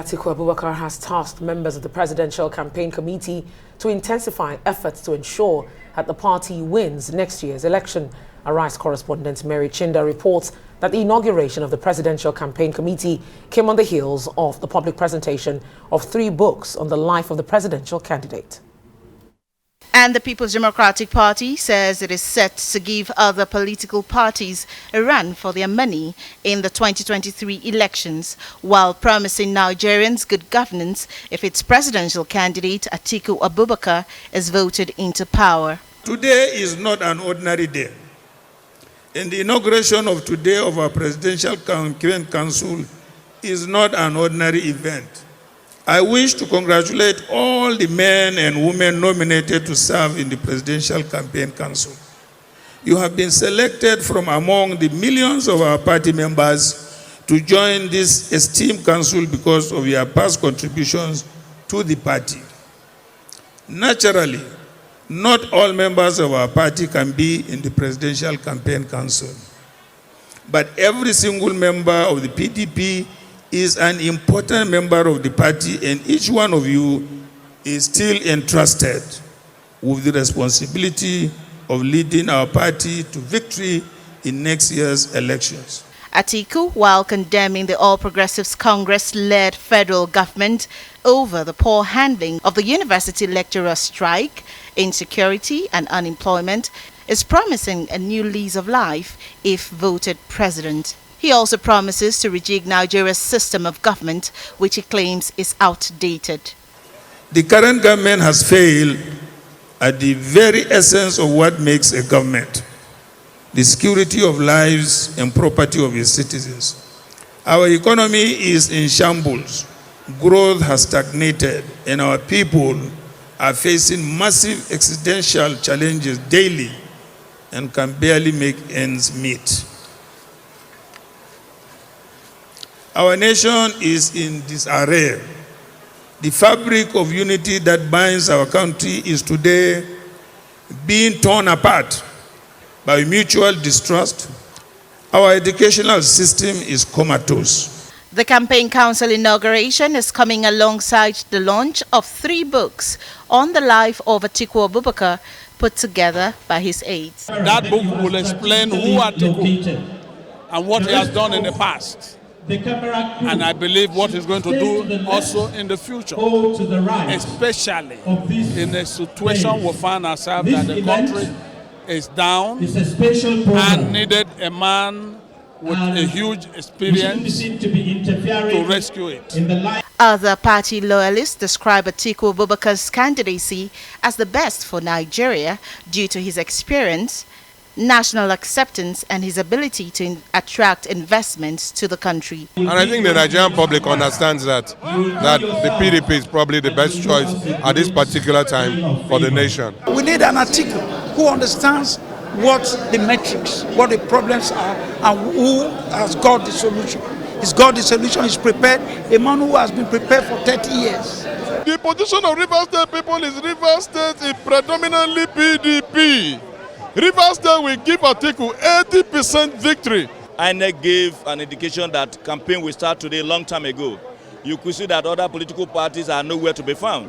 Atiku Abubakar has tasked members of the Presidential Campaign Committee to intensify efforts to ensure that the party wins next year's election. Arise correspondent Mary Chinda reports that the inauguration of the Presidential Campaign Committee came on the heels of the public presentation of 3 books on the life of the presidential candidate. And the People's Democratic Party says it is set to give other political parties a run for their money in the 2023 elections, while promising Nigerians good governance if its presidential candidate Atiku Abubakar is voted into power. Today is not an ordinary day. And the inauguration of today of our Presidential Campaign Council is not an ordinary event. I wish to congratulate all the men and women nominated to serve in the Presidential Campaign Council. You have been selected from among the millions of our party members to join this esteemed council because of your past contributions to the party. Naturally, not all members of our party can be in the Presidential Campaign Council, but every single member of the PDP is an important member of the party, and each one of you is still entrusted with the responsibility of leading our party to victory in next year's elections. Atiku, while condemning the All Progressives Congress-led federal government over the poor handling of the university lecturer strike, insecurity and unemployment, is promising a new lease of life if voted president. He also promises to rejig Nigeria's system of government, which he claims is outdated. The current government has failed at the very essence of what makes a government: the security of lives and property of its citizens. Our economy is in shambles. Growth has stagnated, and our people are facing massive existential challenges daily and can barely make ends meet. Our nation is in disarray. The fabric of unity that binds our country is today being torn apart by mutual distrust. Our educational system is comatose. The Campaign Council inauguration is coming alongside the launch of 3 books on the life of Atiku Abubakar, put together by his aides. That book will explain who Atiku and what he has done in the past. And I believe what he's going to do also in the future, especially in a situation we find ourselves that the country is down and needed a man with a huge experience to rescue it. Other party loyalists describe Atiku Abubakar's candidacy as the best for Nigeria due to his experience, national acceptance, and his ability to attract investments to the country. And I think the Nigerian public understands that the PDP is probably the best choice at this particular time for the nation. We need an Atiku who understands what the metrics, what the problems are, and who has got the solution. He's got the solution, he's prepared, a man who has been prepared for 30 years. The position of Rivers State people is Rivers State is predominantly PDP. Rivers State will give Atiku 80% victory. INEC gave an indication that campaign will start today a long time ago. You could see that other political parties are nowhere to be found.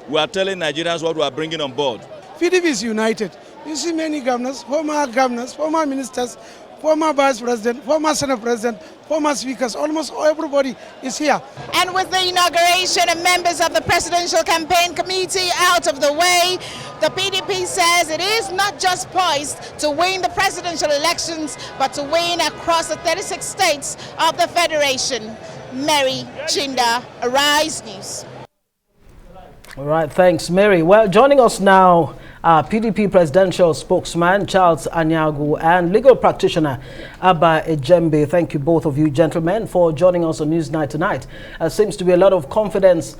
We are telling Nigerians what we are bringing on board. PDP is united. You see many governors, former ministers, former vice president, former senate president, former speakers, almost everybody is here. And with the inauguration and members of the Presidential Campaign Committee out of the way, the PDP says it is not just poised to win the presidential elections, but to win across the 36 states of the Federation. Mary Chinda, Arise News. All right, thanks, Mary. Well, joining us now, PDP presidential spokesman Charles Aniagwu and legal practitioner Abba Ejembe. Thank you, both of you gentlemen, for joining us on Newsnight tonight. Seems to be a lot of confidence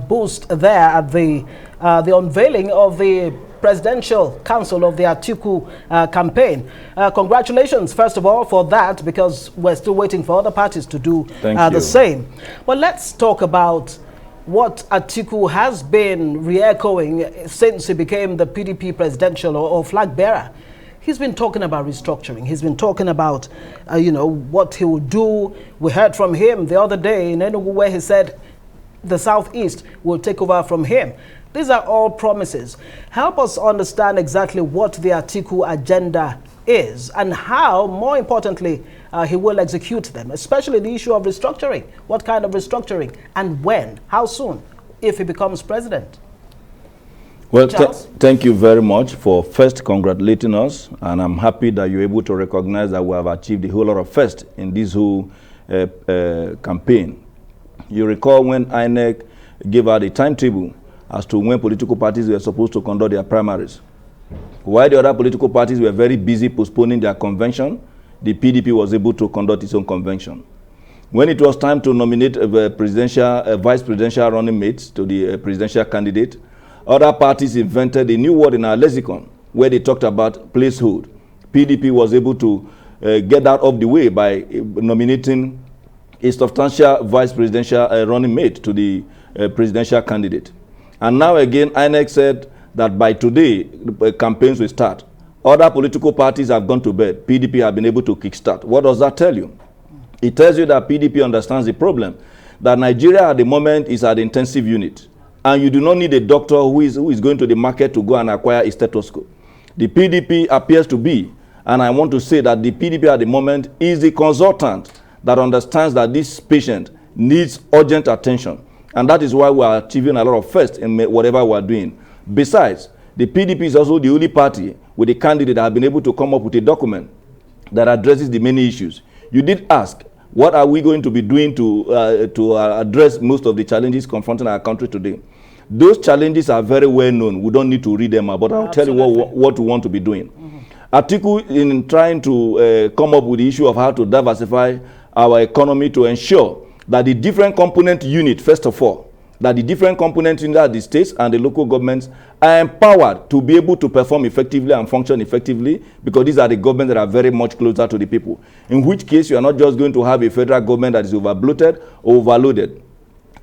boost there at the unveiling of the Presidential Council of the Atiku campaign. Congratulations, first of all, for that, because we're still waiting for other parties to do the same. But let's talk about what Atiku has been re-echoing since he became the PDP presidential or flag bearer. He's been talking about restructuring. He's been talking about, what he will do. We heard from him the other day in Enugu where he said the Southeast will take over from him. These are all promises. Help us understand exactly what the Atiku agenda is and how, more importantly, he will execute them, especially the issue of restructuring. What kind of restructuring and when? How soon, if he becomes president? Well, thank you very much for first congratulating us, and I'm happy that you're able to recognize that we have achieved a whole lot of first in this whole campaign. You recall when INEC gave out a timetable as to when political parties were supposed to conduct their primaries. While the other political parties were very busy postponing their convention, the PDP was able to conduct its own convention. When it was time to nominate vice presidential running mates to the presidential candidate, other parties invented a new word in our lexicon where they talked about placehold. PDP was able to get that off the way by nominating a substantial vice presidential running mate to the presidential candidate. And now again, INEC said that by today, campaigns will start. Other political parties have gone to bed. PDP have been able to kickstart. What does that tell you? It tells you that PDP understands the problem, that Nigeria at the moment is at the intensive unit. And you do not need a doctor who is going to the market to go and acquire a stethoscope. The PDP appears to be, and I want to say that the PDP at the moment is the consultant that understands that this patient needs urgent attention. And that is why we are achieving a lot of first in whatever we are doing. Besides, the PDP is also the only party with a candidate that has been able to come up with a document that addresses the many issues. You did ask, what are we going to be doing to address most of the challenges confronting our country today? Those challenges are very well known. We don't need to read them out, but I'll tell you what we want to be doing. Atiku, in trying to come up with the issue of how to diversify our economy to ensure that the different component unit, first of all, that the different components in the states and the local governments are empowered to be able to perform effectively and function effectively, because these are the governments that are very much closer to the people. In which case, you are not just going to have a federal government that is overbloated or overloaded.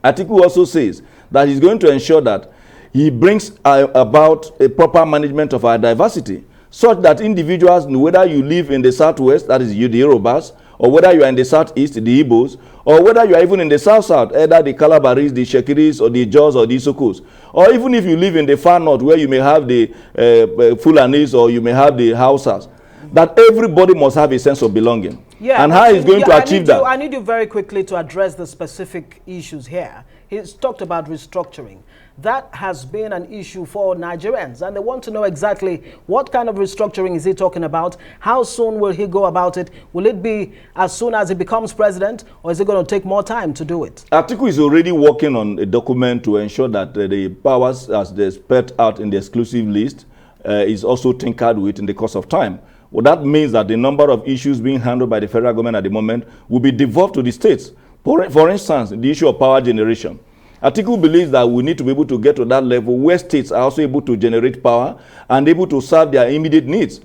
Atiku also says that he's going to ensure that he brings about a proper management of our diversity, such that individuals, whether you live in the southwest, that is the Yorubas, or whether you are in the southeast, the Igbos, or whether you are even in the south-south, either the Calabaris, the Shekiris, or the Jaws, or the Isokos, or even if you live in the far north, where you may have the Fulanis, or you may have the Hausas, that everybody must have a sense of belonging. Yeah, and how he's going to achieve that. I need you very quickly to address the specific issues here. He's talked about restructuring. That has been an issue for Nigerians, and they want to know exactly what kind of restructuring is he talking about. How soon will he go about it? Will it be as soon as he becomes president, or is it going to take more time to do it? Atiku is already working on a document to ensure that the powers, as they spelled out in the exclusive list, is also tinkered with in the course of time. Well, that means that the number of issues being handled by the federal government at the moment will be devolved to the states. For instance, the issue of power generation. Atiku believes that we need to be able to get to that level where states are also able to generate power and able to serve their immediate needs,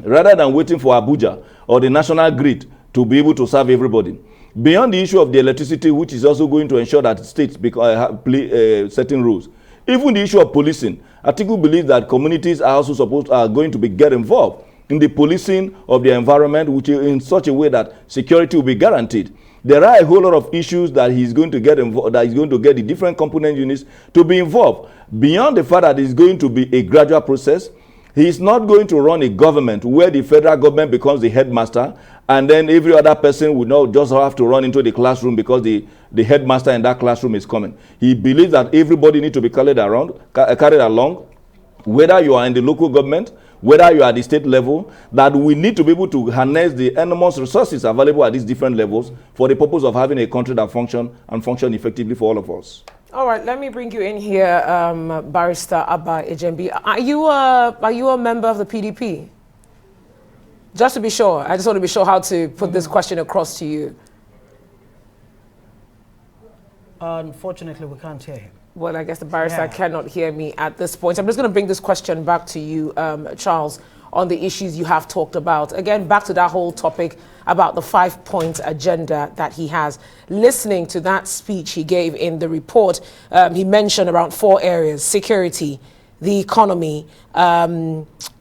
rather than waiting for Abuja or the national grid to be able to serve everybody. Beyond the issue of the electricity, which is also going to ensure that states play certain rules. Even the issue of policing, Atiku believes that communities are also going to get involved in the policing of the environment, which is in such a way that security will be guaranteed. There are a whole lot of issues that he's going to get involved, that he's going to get the different component units to be involved. Beyond the fact that it's going to be a gradual process, he's not going to run a government where the federal government becomes the headmaster, and then every other person would not just have to run into the classroom because the headmaster in that classroom is coming. He believes that everybody needs to be carried along, whether you are in the local government, whether you are at the state level, that we need to be able to harness the enormous resources available at these different levels for the purpose of having a country that function effectively for all of us. All right, let me bring you in here, Barrister Abba Ejembi. Are you a member of the PDP? Just to be sure, I just want to be sure how to put this question across to you. Unfortunately, we can't hear him. Well, I guess the barrister cannot hear me at this point. I'm just going to bring this question back to you, Charles, on the issues you have talked about. Again, back to that whole topic about the 5-point agenda that he has. Listening to that speech he gave in the report, he mentioned around 4 areas: security, the economy,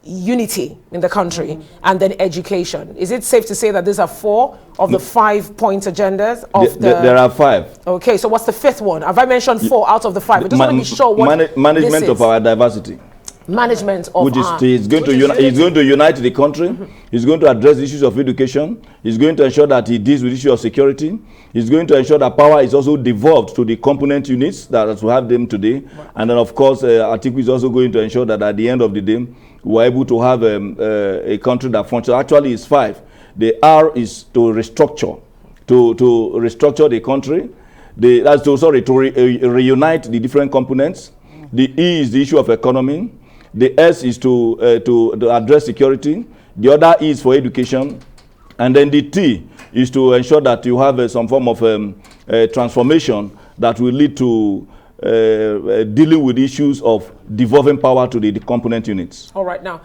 unity in the country, and then education. Is it safe to say that these are 4 of the 5-point agendas of there are 5. Okay, so what's the 5th one? Have I mentioned 4 out of the 5? I just want to be sure what management of our diversity. Management of which is he's going to unite the country. He's going to address issues of education. He's going to ensure that he deals with issues of security. He's going to ensure that power is also devolved to the component units that we have them today. Right. And then, of course, Atiku is also going to ensure that at the end of the day, we're able to have a country that functions. Actually, it's 5. The R is to restructure, to restructure the country. To reunite the different components. The E is the issue of economy. The S is to address security. The other E is for education. And then the T is to ensure that you have some form of transformation that will lead to dealing with issues of devolving power to the component units. All right, now,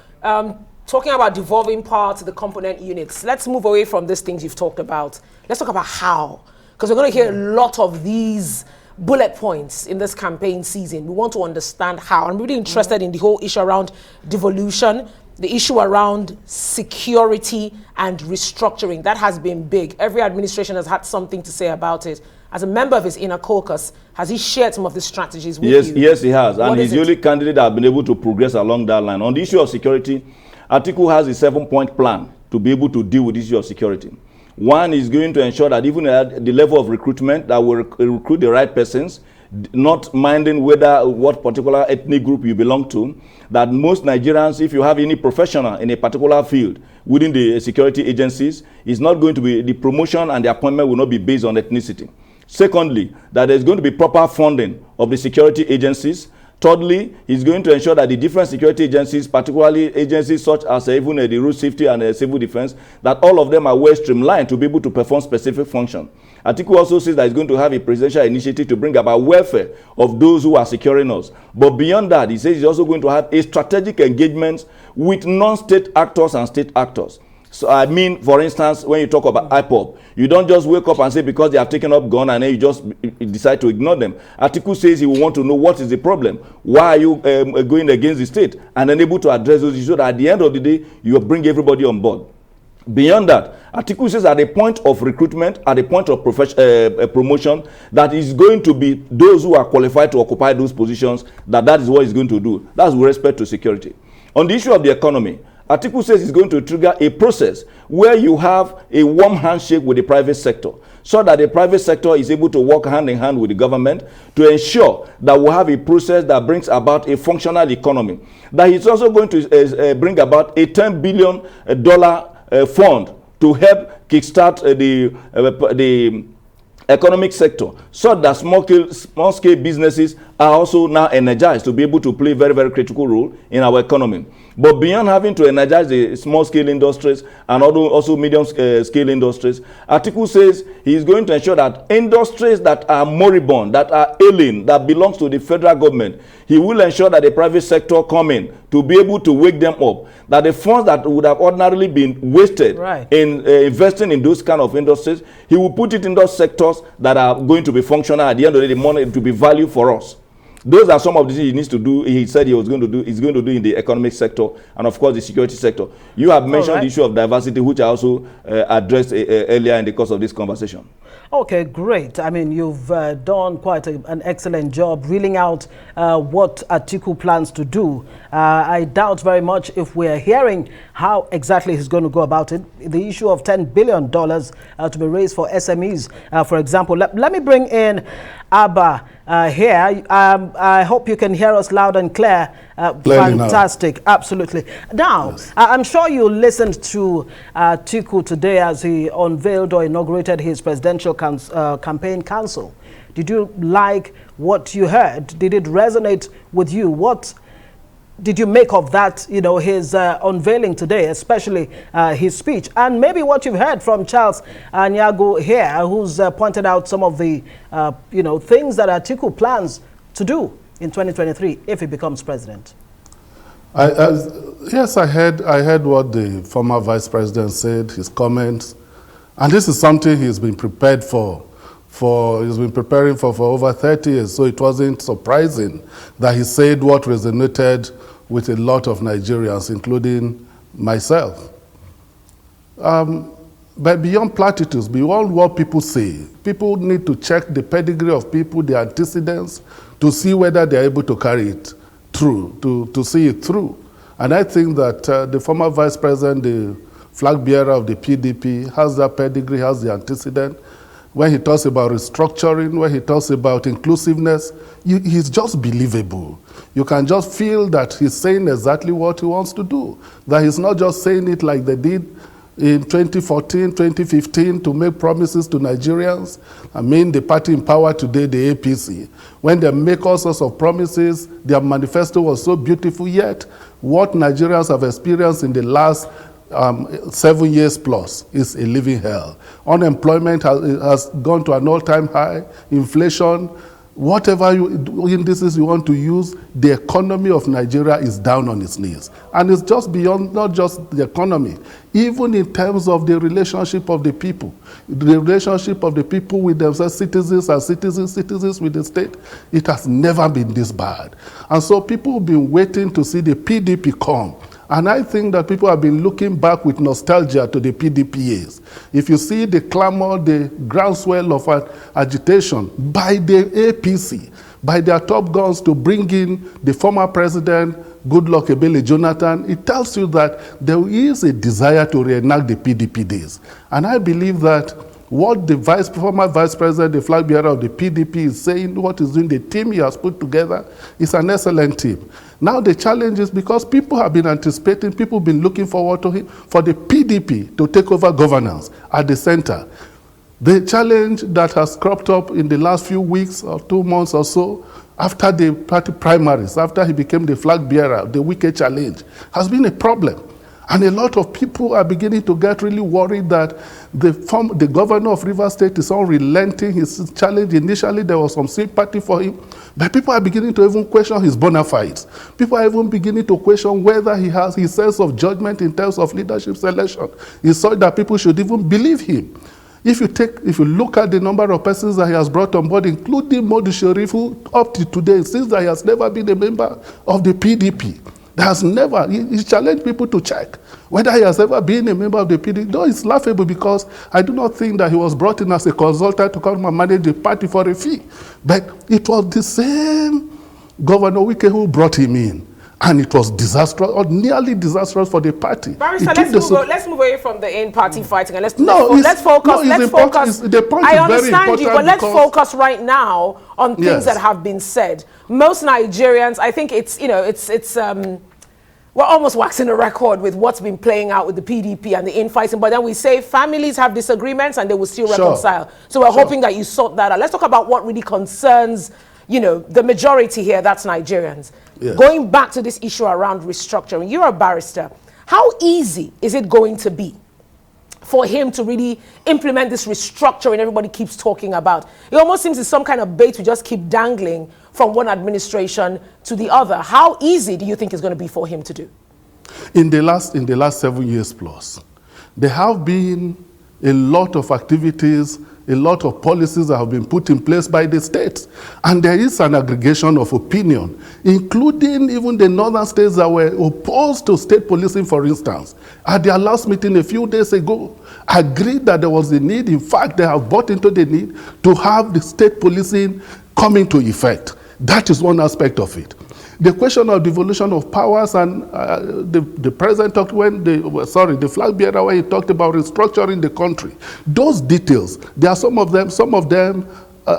talking about devolving power to the component units, let's move away from these things you've talked about. Let's talk about how, because we're going to hear a lot of these bullet points in this campaign season. We want to understand how. I'm really interested in the whole issue around devolution, the issue around security and restructuring. That has been big. Every administration has had something to say about it. As a member of his inner caucus, has he shared some of the strategies with you? Yes, he has. And he's the only candidate that has been able to progress along that line. On the issue of security, Atiku has a 7-point plan to be able to deal with the issue of security. One is going to ensure that even at the level of recruitment, that will recruit the right persons, not minding what particular ethnic group you belong to, that most Nigerians, if you have any professional in a particular field within the security agencies, is not going to be, the promotion and the appointment will not be based on ethnicity. Secondly, that there's going to be proper funding of the security agencies. Thirdly, he's going to ensure that the different security agencies, particularly agencies such as even the road safety and civil defense, that all of them are well streamlined to be able to perform specific function. Atiku also says that he's going to have a presidential initiative to bring about welfare of those who are securing us. But beyond that, he says he's also going to have a strategic engagement with non-state actors and state actors. So I mean, for instance, when you talk about IPOB, you don't just wake up and say because they have taken up gun and then you just decide to ignore them. Atiku says he will want to know what is the problem. Why are you going against the state? And then able to address those issues so that at the end of the day, you bring everybody on board. Beyond that, Atiku says at the point of recruitment, at the point of promotion, that is going to be those who are qualified to occupy those positions, that is what he's going to do. That's with respect to security. On the issue of the economy, Atiku says he's going to trigger a process where you have a warm handshake with the private sector so that the private sector is able to work hand in hand with the government to ensure that we have a process that brings about a functional economy. That he's also going to bring about a $10 billion fund to help kickstart the economic sector so that small-scale businesses are also now energized to be able to play a very, very critical role in our economy. But beyond having to energize the small-scale industries and also medium-scale industries, Atiku says he is going to ensure that industries that are moribund, that are ailing, that belongs to the federal government, he will ensure that the private sector come in to be able to wake them up, that the funds that would have ordinarily been wasted in investing in those kind of industries, he will put it in those sectors that are going to be functional at the end of the day, money to be value for us. Those are some of the things he needs to do. He said he's going to do in the economic sector and, of course, the security sector. You have mentioned the issue of diversity, which I also addressed earlier in the course of this conversation. Okay, great. I mean, you've done quite an excellent job reeling out what Atiku plans to do. I doubt very much if we're hearing how exactly he's going to go about it. The issue of $10 billion to be raised for SMEs, for example. Let me bring in Abba here. I hope you can hear us loud and clear. Fantastic. Now. Absolutely. Now, yes. I'm sure you listened to Atiku today as he unveiled or inaugurated his presidential campaign council. Did you like what you heard? Did it resonate with you? What did you make of that, his unveiling today, especially his speech? And maybe what you've heard from Charles Aniagwu here, who's pointed out some of the, things that Atiku plans to do in 2023 if he becomes president. Yes, I heard what the former vice president said, his comments. And this is something he's been prepared for he's been preparing for over 30 years, so it wasn't surprising that he said what resonated with a lot of Nigerians, including myself. But beyond platitudes, beyond what people say, people need to check the pedigree of people, the antecedents, to see whether they're able to carry it through, to see it through. And I think that the former vice president, the flag bearer of the PDP, has that pedigree, has the antecedent. When he talks about restructuring, when he talks about inclusiveness, he's just believable. You can just feel that he's saying exactly what he wants to do, that he's not just saying it like they did in 2014, 2015 to make promises to Nigerians. I mean, the party in power today, the APC, when they make all sorts of promises, their manifesto was so beautiful, yet what Nigerians have experienced in the last 7 years plus is a living hell. Unemployment has gone to an all-time high. Inflation, whatever indices you want to use, the economy of Nigeria is down on its knees. And it's just beyond, not just the economy, even in terms of the relationship of the people. The relationship of the people with themselves, citizens and citizens with the state, it has never been this bad. And so people have been waiting to see the PDP come. And I think that people have been looking back with nostalgia to the PDP years. If you see the clamor, the groundswell of agitation by the APC, by their top guns to bring in the former president, Goodluck Ebele Jonathan, it tells you that there is a desire to reenact the PDP days. And I believe that what the former vice president, the flag bearer of the PDP is saying, what is doing, the team he has put together, is an excellent team. Now the challenge is because people have been anticipating, people have been looking forward to him, for the PDP to take over governance at the center. The challenge that has cropped up in the last few weeks or 2 months or so, after the party primaries, after he became the flag bearer, the Wike challenge, has been a problem. And a lot of people are beginning to get really worried that the governor of Rivers State is unrelenting his challenge. Initially, there was some sympathy for him, but people are beginning to even question his bona fides. People are even beginning to question whether he has his sense of judgment in terms of leadership selection. It's such that people should even believe him. If you look at the number of persons that he has brought on board, including Modi Sharif, who up to today insists that he has never been a member of the PDP. He challenged people to check whether he has ever been a member of the PDP. No, it's laughable because I do not think that he was brought in as a consultant to come and manage the party for a fee. But it was the same Governor Wike who brought him in. And it was disastrous, or nearly disastrous for the party. Barrister, let's move away from the in-party fighting and let's focus. The point I is understand you, but let's because focus right now on things that have been said. Most Nigerians, I think it's we're almost waxing a record with what's been playing out with the PDP and the infighting, but then we say families have disagreements and they will still reconcile. So we're hoping that you sort that out. Let's talk about what really concerns, the majority here, that's Nigerians. Yes. Going back to this issue around restructuring, you're a barrister. How easy is it going to be for him to really implement this restructuring everybody keeps talking about? It almost seems it's some kind of bait we just keep dangling from one administration to the other. How easy do you think it's going to be for him to do? In the last 7 years plus, there have been a lot of activities, a lot of policies that have been put in place by the states. And there is an aggregation of opinion, including even the northern states that were opposed to state policing, for instance. At their last meeting a few days ago, agreed that there was a need. In fact, they have bought into the need to have the state policing come into effect. That is one aspect of it. The question of devolution of powers, and the president talked the flag bearer, when he talked about restructuring the country. Those details, there are some of them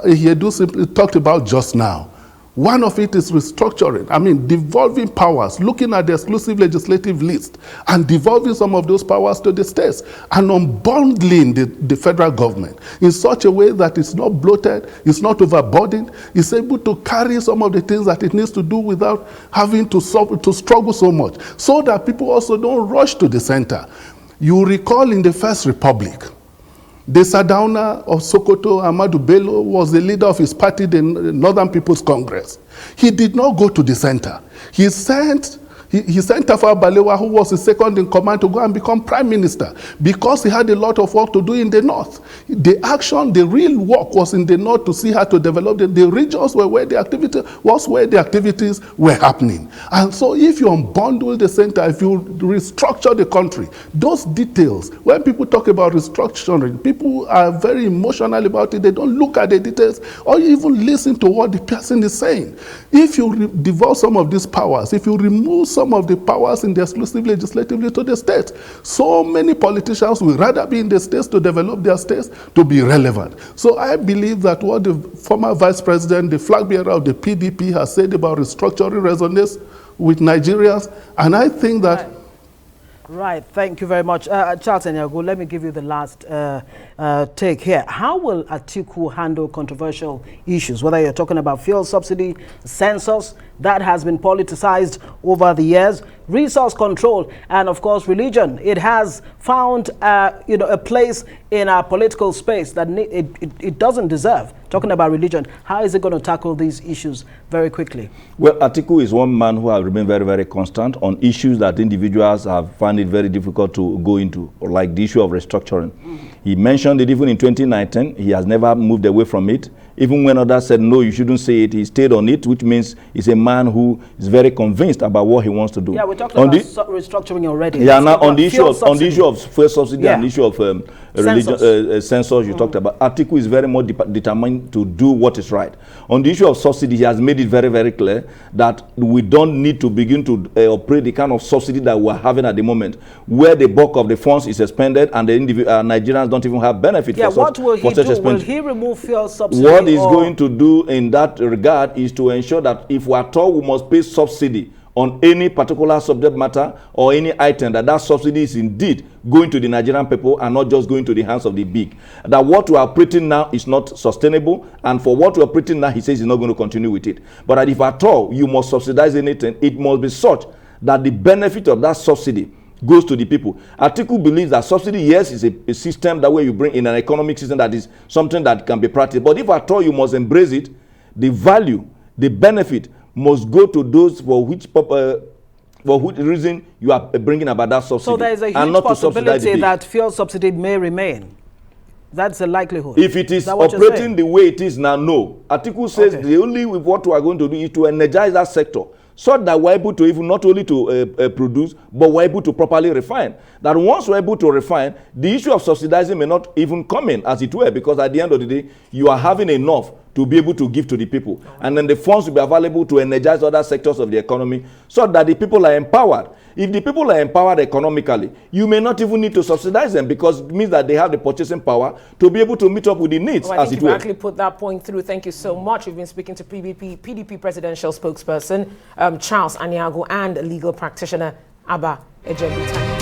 he simply talked about just now. One of it is restructuring. I mean, devolving powers, looking at the exclusive legislative list and devolving some of those powers to the states and unbundling the federal government in such a way that it's not bloated, it's not overburdened, it's able to carry some of the things that it needs to do without having to struggle so much, so that people also don't rush to the center. You recall in the First Republic, the Sardauna of Sokoto, Ahmadu Bello, was the leader of his party, the Northern People's Congress. He did not go to the center. He sent He sent Tafawa Balewa, who was his second in command, to go and become prime minister because he had a lot of work to do in the north. The action, the real work was in the north to see how to develop the regions where the activities were happening. And so if you unbundle the center, if you restructure the country, those details, when people talk about restructuring, people are very emotional about it. They don't look at the details or even listen to what the person is saying. If you devolve some of these powers, if you remove some of the powers in the exclusive legislatively to the states, so many politicians will rather be in the states to develop their states to be relevant. So I believe that what the former vice president, the flag bearer of the PDP, has said about restructuring resonates with Nigerians, and I think that Right, thank you very much. Charles Aniagwu, let me give you the last take here. How will Atiku handle controversial issues, whether you're talking about fuel subsidy, census, that has been politicized over the years, resource control, and of course religion? It has found a place in our political space that it doesn't deserve. Talking about religion, how is it going to tackle these issues very quickly? Well, Atiku is one man who has remained very, very constant on issues that individuals have found it very difficult to go into, like the issue of restructuring. He mentioned it even in 2019. He has never moved away from it. Even when others said, no, you shouldn't say it, he stayed on it, which means he's a man who is very convinced about what he wants to do. Yeah, we talked about restructuring already. Yeah, now on the issue of fuel subsidy and the issue of religion, census you talked about, Atiku is very more determined to do what is right. On the issue of subsidy, he has made it very, very clear that we don't need to begin to operate the kind of subsidy that we're having at the moment, where the bulk of the funds is expended and the Nigerians don't even have benefit for what will he do? Expenditure. Will he remove fuel subsidy? What he's going to do in that regard is to ensure that if we are told we must pay subsidy on any particular subject matter or any item, that subsidy is indeed going to the Nigerian people and not just going to the hands of the big. That what we are operating now is not sustainable, and for what we are operating now, he says he's not going to continue with it. But that if at all you must subsidize anything, it must be such that the benefit of that subsidy goes to the people. Atiku believes that subsidy, yes, is a system that way you bring in an economic system that is something that can be practiced. But if at all you must embrace it, the value, the benefit must go to those for which reason you are bringing about that subsidy. So there is a huge possibility that fuel subsidy may remain. That's a likelihood. If it is operating the way it is now, no. Atiku says the only with what we are going to do is to energize that sector, so that we're able to even not only to produce, but we're able to properly refine. That once we're able to refine, the issue of subsidizing may not even come in, as it were, because at the end of the day, you are having enough to be able to give to the people. And then the funds will be available to energize other sectors of the economy so that the people are empowered. If the people are empowered economically, you may not even need to subsidize them, because it means that they have the purchasing power to be able to meet up with the needs, as it were. I think you actually put that point through. Thank you so much. We've been speaking to PDP presidential spokesperson Charles Aniagwu and legal practitioner Abba Ejembe.